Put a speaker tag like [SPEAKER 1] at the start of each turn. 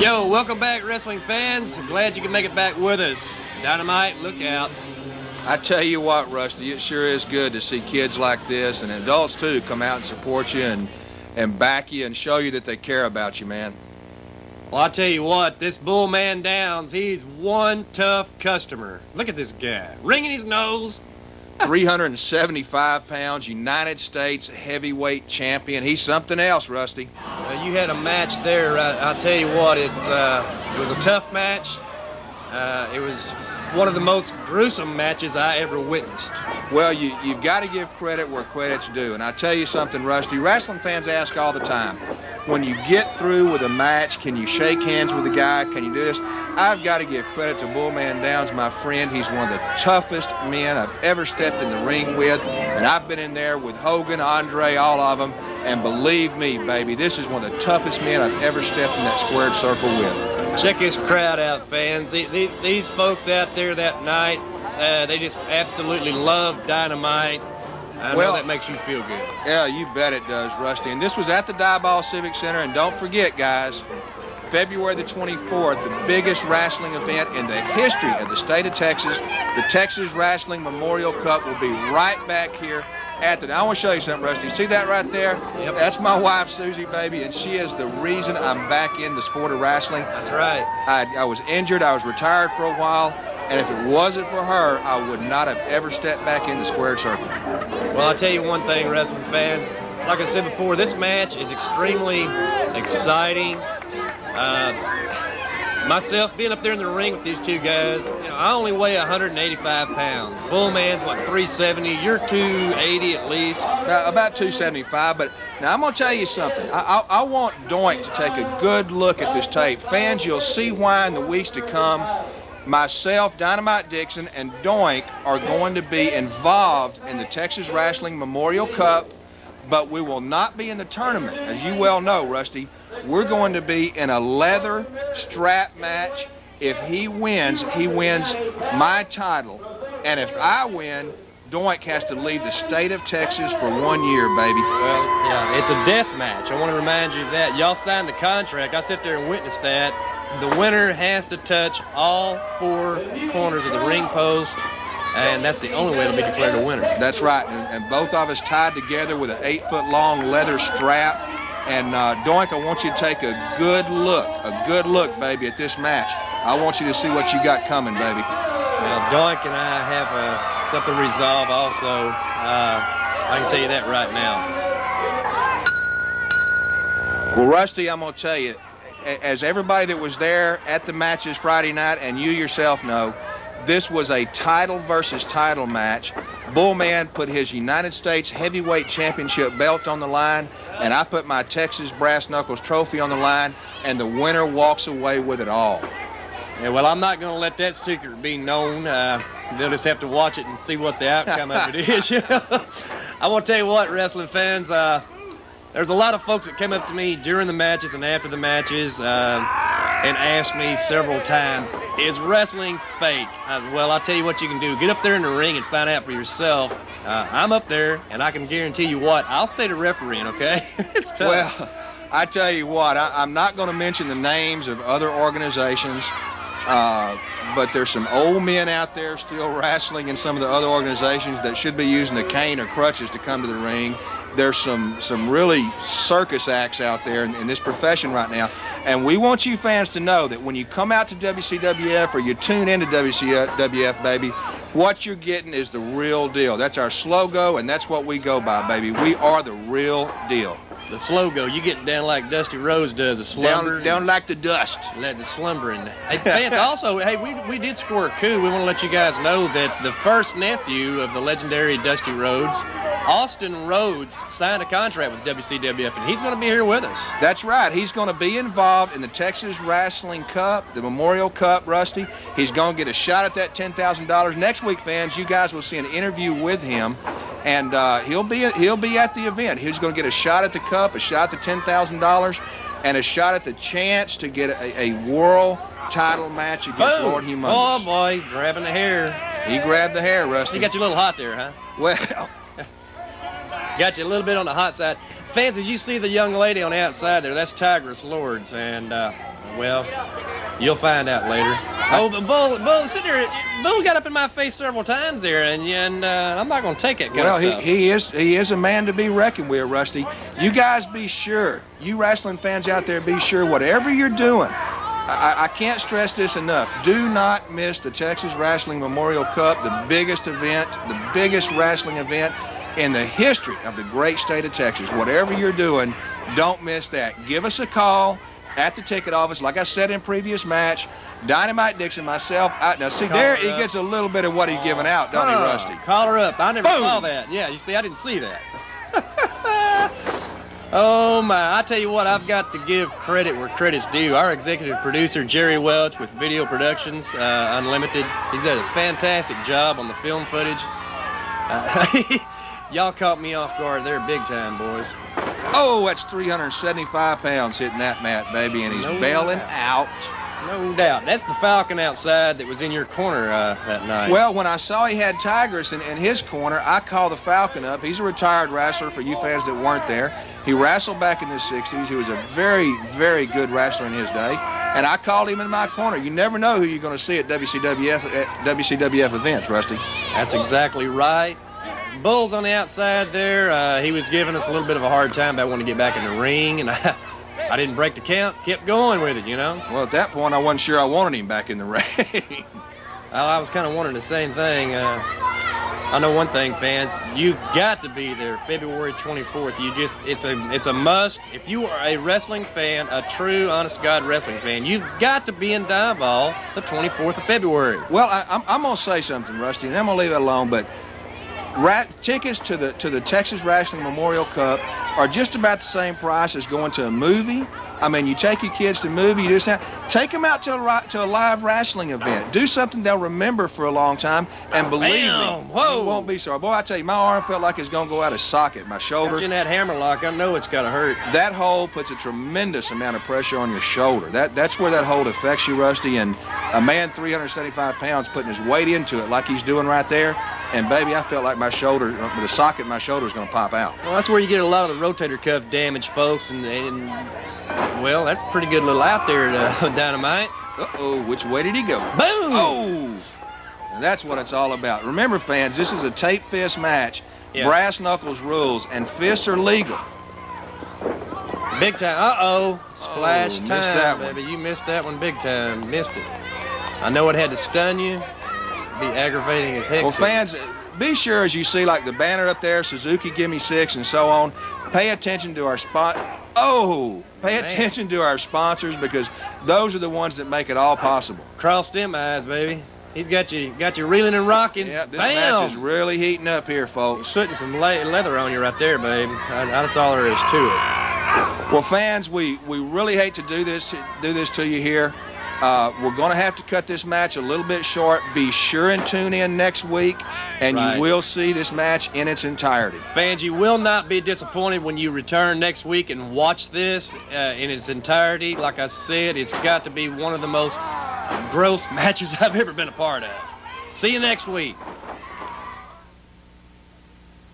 [SPEAKER 1] Yo, welcome back, wrestling fans. I'm glad you can make it back with us. Dynamite, look out.
[SPEAKER 2] I tell you what, Rusty, it sure is good to see kids like this, and adults too, come out and support you and back you and show you that they care about you, man.
[SPEAKER 1] Well, I'll tell you what, this BullMan Downs, he's one tough customer. Look at this guy, wringing his nose.
[SPEAKER 2] 375 pounds, United States heavyweight champion. He's something else, Rusty.
[SPEAKER 1] You had a match there. I'll tell you what, it was a tough match. It was one of the most gruesome matches I ever witnessed.
[SPEAKER 2] Well, you've got to give credit where credit's due. And I tell you something, Rusty, wrestling fans ask all the time, when you get through with a match, can you shake hands with the guy? Can you do this? I've got to give credit to BullMan Downs, my friend. He's one of the toughest men I've ever stepped in the ring with. And I've been in there with Hogan, Andre, all of them. And believe me, baby, this is one of the toughest men I've ever stepped in that squared circle with.
[SPEAKER 1] Check this crowd out, fans. These folks out there that night, they just absolutely love Dynamite. I know that makes you feel good.
[SPEAKER 2] Yeah, you bet it does, Rusty. And this was at the Dibol Civic Center. And don't forget, guys, February the 24th, the biggest wrestling event in the history of the state of Texas. The Texas Wrestling Memorial Cup will be right back here at the... Now, I want to show you something, Rusty. See that right there?
[SPEAKER 1] Yep.
[SPEAKER 2] That's my wife, Susie, baby, and she is the reason I'm back in the sport of wrestling.
[SPEAKER 1] That's right.
[SPEAKER 2] I was injured. I was retired for a while. And if it wasn't for her, I would not have ever stepped back in the squared circle.
[SPEAKER 1] Well, I'll tell you one thing, wrestling fan. Like I said before, this match is extremely exciting. Myself being up there in the ring with these two guys, I only weigh 185 pounds. BullMan's what, 370? You're 280 at least.
[SPEAKER 2] About 275. But now I'm going to tell you something. I want Doink to take a good look at this tape. Fans, you'll see why in the weeks to come. Myself, Dynamite Dixon, and Doink are going to be involved in the Texas Wrestling Memorial Cup, but we will not be in the tournament. As you well know, Rusty, we're going to be in a leather strap match. If he wins my title. And if I win, Doink has to leave the state of Texas for 1 year, baby.
[SPEAKER 1] Well, yeah, it's a death match. I want to remind you of that. Y'all signed the contract. I sit there and witness that. The winner has to touch all four corners of the ring post, and that's the only way to be declared a winner.
[SPEAKER 2] That's right, and both of us tied together with an 8-foot-long leather strap. And Doink, I want you to take a good look, baby, at this match. I want you to see what you got coming, baby.
[SPEAKER 1] Well, Doink and I have something resolved also. I can tell you that right now.
[SPEAKER 2] Well, Rusty, I'm going to tell you, as everybody that was there at the matches Friday night, and you yourself know, this was a title versus title match. BullMan put his United States Heavyweight Championship belt on the line, and I put my Texas Brass Knuckles trophy on the line, and the winner walks away with it all.
[SPEAKER 1] Yeah, well, I'm not going to let that secret be known. They'll just have to watch it and see what the outcome of it is. I want to tell you what, wrestling fans, there's a lot of folks that came up to me during the matches and after the matches and asked me several times, is wrestling fake? Well, I'll tell you what you can do. Get up there in the ring and find out for yourself. I'm up there, and I can guarantee you what, I'll stay the refereeing, okay? It's tough.
[SPEAKER 2] Well, I tell you what, I'm not going to mention the names of other organizations, but there's some old men out there still wrestling in some of the other organizations that should be using a cane or crutches to come to the ring. There's some really circus acts out there in this profession right now. And we want you fans to know that when you come out to WCWF or you tune into WCWF, baby, what you're getting is the real deal. That's our slogan, and that's what we go by, baby. We are the real deal.
[SPEAKER 1] The slogan, you get down like Dusty Rhodes does, a slumber.
[SPEAKER 2] Down like the dust.
[SPEAKER 1] Let the slumbering. Hey, fans, also, hey, we did score a coup. We want to let you guys know that the first nephew of the legendary Dusty Rhodes, Austin Rhodes, signed a contract with WCWF, and he's going to be here with us.
[SPEAKER 2] That's right. He's going to be involved in the Texas Wrestling Cup, the Memorial Cup, Rusty. He's going to get a shot at that $10,000. Next week, fans, you guys will see an interview with him, and he'll be at the event. He's going to get a shot at the cup, a shot at the $10,000, and a shot at the chance to get a world title match against Lord Humongous.
[SPEAKER 1] Oh, boy, he's grabbing the hair.
[SPEAKER 2] He grabbed the hair, Rusty.
[SPEAKER 1] He got you a little hot there, huh?
[SPEAKER 2] Well...
[SPEAKER 1] Got you a little bit on the hot side. Fans, as you see the young lady on the outside there, that's Tigress Lords, and Well, you'll find out later. Oh, but Bull, sit there. Bull got up in my face several times there, and I'm not going to take it.
[SPEAKER 2] Well, he is a man to be reckoned with, Rusty. You guys be sure, you wrestling fans out there, be sure whatever you're doing. I can't stress this enough. Do not miss the Texas Wrestling Memorial Cup, the biggest event, the biggest wrestling event in the history of the great state of Texas. Whatever you're doing, don't miss that. Give us a call at the ticket office. Like I said in previous match, Dynamite Dixon, myself, now see, there he gets a little bit of what he's giving out, don't he, Rusty?
[SPEAKER 1] Call her up. I never saw that. Yeah, you see, I didn't see that. Oh, my. I tell you what, I've got to give credit where credit's due. Our executive producer, Jerry Welch, with Video Productions Unlimited, he's done a fantastic job on the film footage. Y'all caught me off guard there big time, boys.
[SPEAKER 2] Oh, that's 375 pounds hitting that mat, baby, and he's bailing out.
[SPEAKER 1] No doubt. That's the Falcon outside that was in your corner that night.
[SPEAKER 2] Well, when I saw he had Tigress in his corner, I called the Falcon up. He's a retired wrestler for you fans that weren't there. He wrestled back in the 60s. He was a very, very good wrestler in his day. And I called him in my corner. You never know who you're going to see at WCWF events, Rusty.
[SPEAKER 1] That's exactly right. Bull's on the outside there. He was giving us a little bit of a hard time about wanting to get back in the ring, and I didn't break the count, kept going with it, you know.
[SPEAKER 2] Well, at that point, I wasn't sure I wanted him back in the ring.
[SPEAKER 1] Well, I was kind of wondering the same thing. I know one thing, fans. You've got to be there February 24th. It's a must. If you are a wrestling fan, a true, honest-to-God wrestling fan, you've got to be in Dibol the 24th of February.
[SPEAKER 2] Well, I'm going to say something, Rusty, and I'm going to leave it alone, but tickets to the Texas Wrestling Memorial Cup are just about the same price as going to a movie. I mean, you take your kids to a movie, you just take them out to a live wrestling event. Do something they'll remember for a long time, and believe me, you won't be sorry. Boy, I tell you, my arm felt like it's going to go out of socket, my shoulder.
[SPEAKER 1] In that hammerlock, I know it's got to hurt.
[SPEAKER 2] That hole puts a tremendous amount of pressure on your shoulder. That's where that hole affects you, Rusty, and a man 375 pounds putting his weight into it like he's doing right there, and baby, I felt like my shoulder, the socket in my shoulder is going to pop out.
[SPEAKER 1] Well, that's where you get a lot of the rotator cuff damage, folks, and well, that's a pretty good little out there, Dynamite.
[SPEAKER 2] Uh-oh, which way did he go?
[SPEAKER 1] Boom!
[SPEAKER 2] Oh! And that's what it's all about. Remember, fans, this is a tape fist match. Yeah. Brass knuckles rules, and fists are legal.
[SPEAKER 1] Big time. Uh-oh. Splash time,
[SPEAKER 2] that
[SPEAKER 1] baby. You missed that one big time. Missed it. I know it had to stun you. Be aggravating as heck.
[SPEAKER 2] Well, fans, be sure as you see, like the banner up there, Suzuki Gimme 6 and so on, pay attention to our spot. Oh, pay attention to our sponsors, because those are the ones that make it all possible.
[SPEAKER 1] Cross them eyes, baby. He's got you reeling and rocking.
[SPEAKER 2] Yeah, this match is really heating up here, folks.
[SPEAKER 1] He's putting some leather on you right there, babe. That's all there is to it.
[SPEAKER 2] Well, fans, we really hate to do this to you here. We're going to have to cut this match a little bit short. Be sure and tune in next week, and you will see this match in its entirety.
[SPEAKER 1] Fans, you will not be disappointed when you return next week and watch this in its entirety. Like I said, it's got to be one of the most gross matches I've ever been a part of. See you next week.